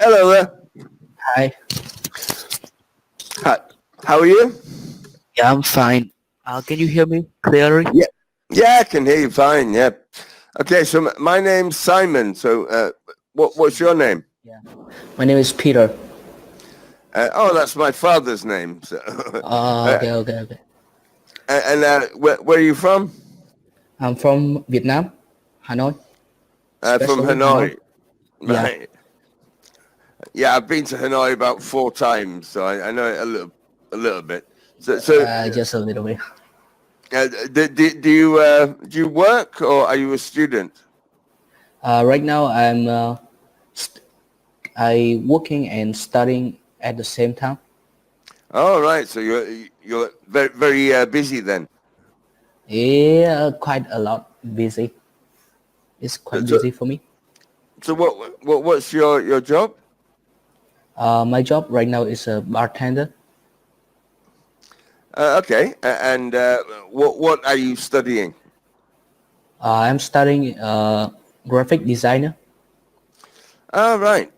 Hello there. Hi. Hi. How are you? Yeah, I'm fine. Can you hear me clearly? Yeah. Yeah, I can hear you fine. Yeah. Okay, so my name's Simon. So, what's your name? Yeah. My name is Peter. Oh, that's my father's name. So, Okay. where are you from? I'm from Vietnam, Hanoi, From especially Hanoi. Hanoi. Yeah. Right. Yeah, I've been to Hanoi about 4 times, so I know it a little bit. So, Just a little bit. do you work or are you a student? Right now I working and studying at the same time. Oh, right. So you're very busy then. Yeah, quite a lot busy. It's quite So, busy for me. so what's your job? My job right now is a bartender. Okay, and what are you studying? I'm studying graphic designer. Oh, right.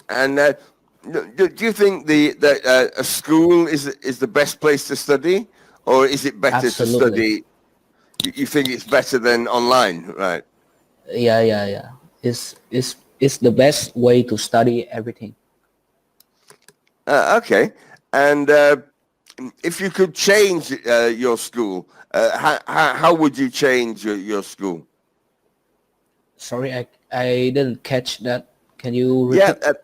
And do you think that a school is the best place to study, or is it better to Absolutely. study? You think it's better than online, right? Yeah. It's the best way to study everything. Okay, and if you could change your school, how would you change your school? Sorry, I didn't catch that. Can you Yeah. repeat?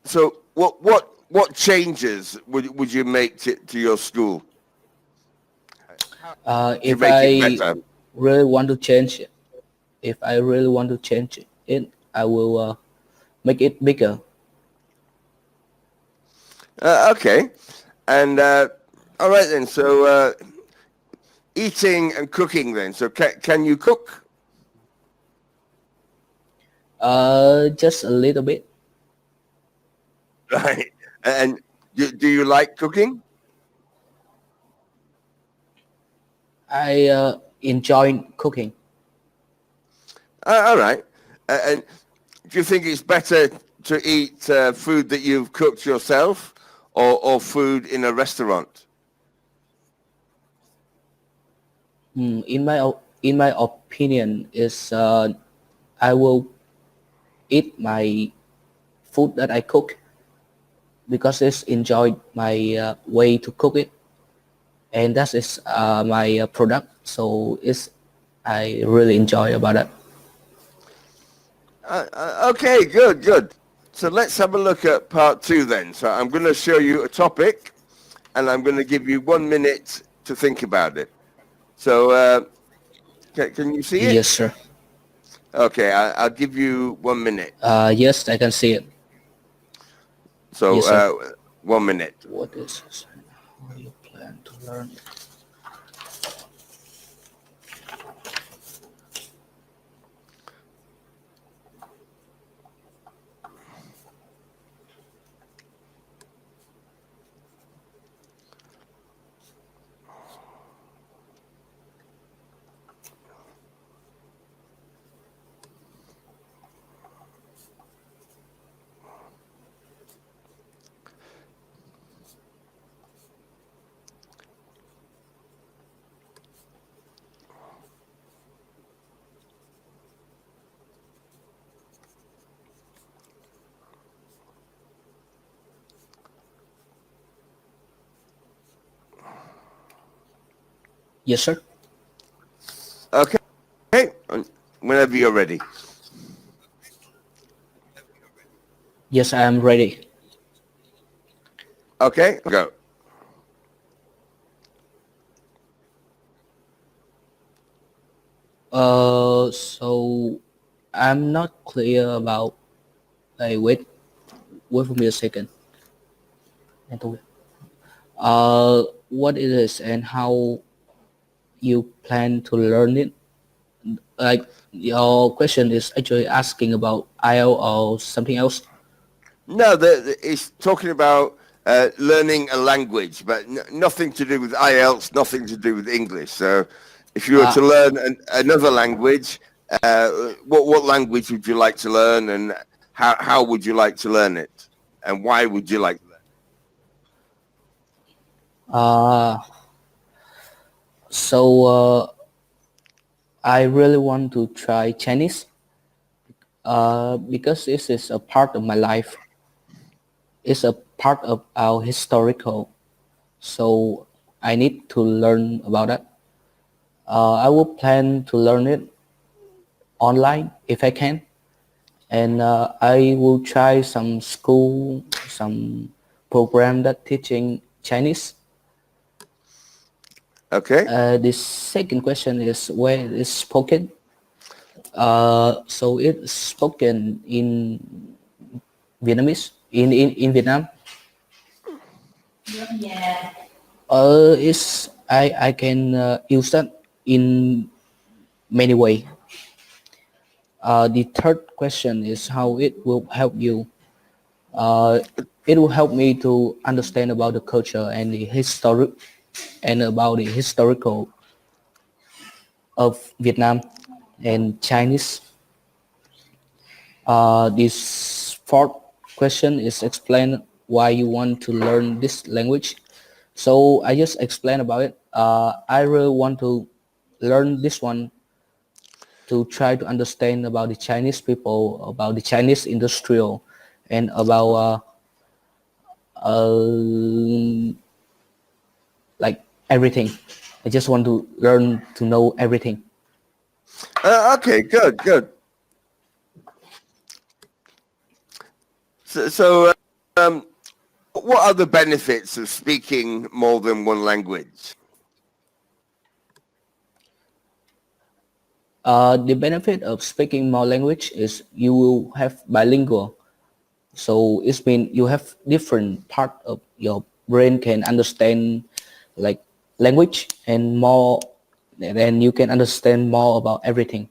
So what changes would you make to your school to If make it I better? really want to change it, if I really want to change it, I will make it bigger. Okay, and all right then. So eating and cooking then. So can you cook? Just a little bit. Right. And do you like cooking? I enjoy cooking. All right. And do you think it's better to eat food that you've cooked yourself, or food in a restaurant? In my opinion, is I will eat my food that I cook because it's enjoyed my way to cook it, and that is my product. So it's I really enjoy about it. Okay, good. So let's have a look at part 2 then. So I'm going to show you a topic, and I'm going to give you 1 minute to think about it. So can you see Yes, it? sir. Okay, I'll give you 1 minute. Yes, I can see it. So Yes, sir. 1 minute. What is this? How do you plan to learn it? Yes, sir. Okay, whenever you're ready. Yes, I am ready. Okay, go. So I'm not clear about. Hey, wait for me a second. What it is and how you plan to learn it? Like your question is actually asking about IELTS or something else. No, it's talking about learning a language, but nothing to do with IELTS, nothing to do with English. So if you were Uh, to learn another language, what language would you like to learn, and how would you like to learn it, and why would you like to learn Uh, so I really want to try Chinese because this is a part of my life. It's a part of our historical. So I need to learn about that. I will plan to learn it online if I can, and I will try some school, some program that teaching Chinese. Okay. The second question is where it's spoken. So it's spoken in Vietnamese in Vietnam. It's I can use that in many ways. The third question is how it will help you. It will help me to understand about the culture and the history and about the historical of Vietnam and Chinese. This fourth question is explain why you want to learn this language. So I just explain about it. I really want to learn this one to try to understand about the Chinese people, about the Chinese industrial, and about like everything. I just want to learn to know everything. Okay, good. So what are the benefits of speaking more than one language? The benefit of speaking more language is you will have bilingual. So it's mean you have different part of your brain can understand like language and more, then you can understand more about everything.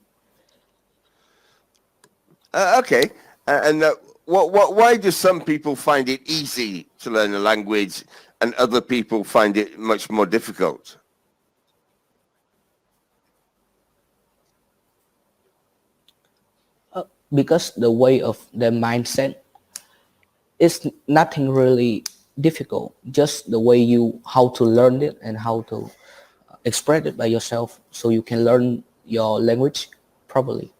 Okay, and why do some people find it easy to learn a language and other people find it much more difficult? Because the way of their mindset is nothing really difficult, just the way you how to learn it and how to express it by yourself so you can learn your language properly.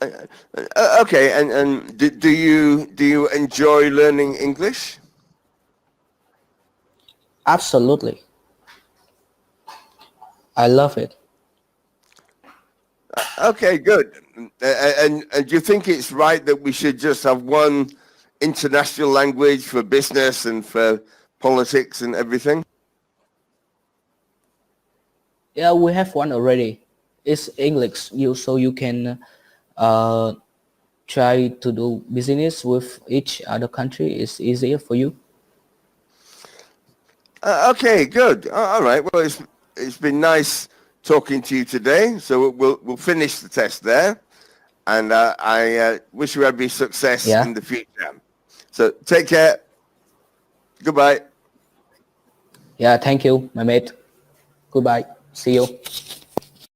Okay, and do you enjoy learning English? Absolutely, I love it. Okay, good. And do you think it's right that we should just have one international language for business and for politics and everything? Yeah, we have one already. It's English, you so you can uh, try to do business with each other country. It's easier for you. Okay, good. All right. Well, it's been nice talking to you today. So we'll finish the test there, and I wish you every success Yeah, in the future. So take care. Goodbye. yeah. Thank you, my mate. Goodbye. See you.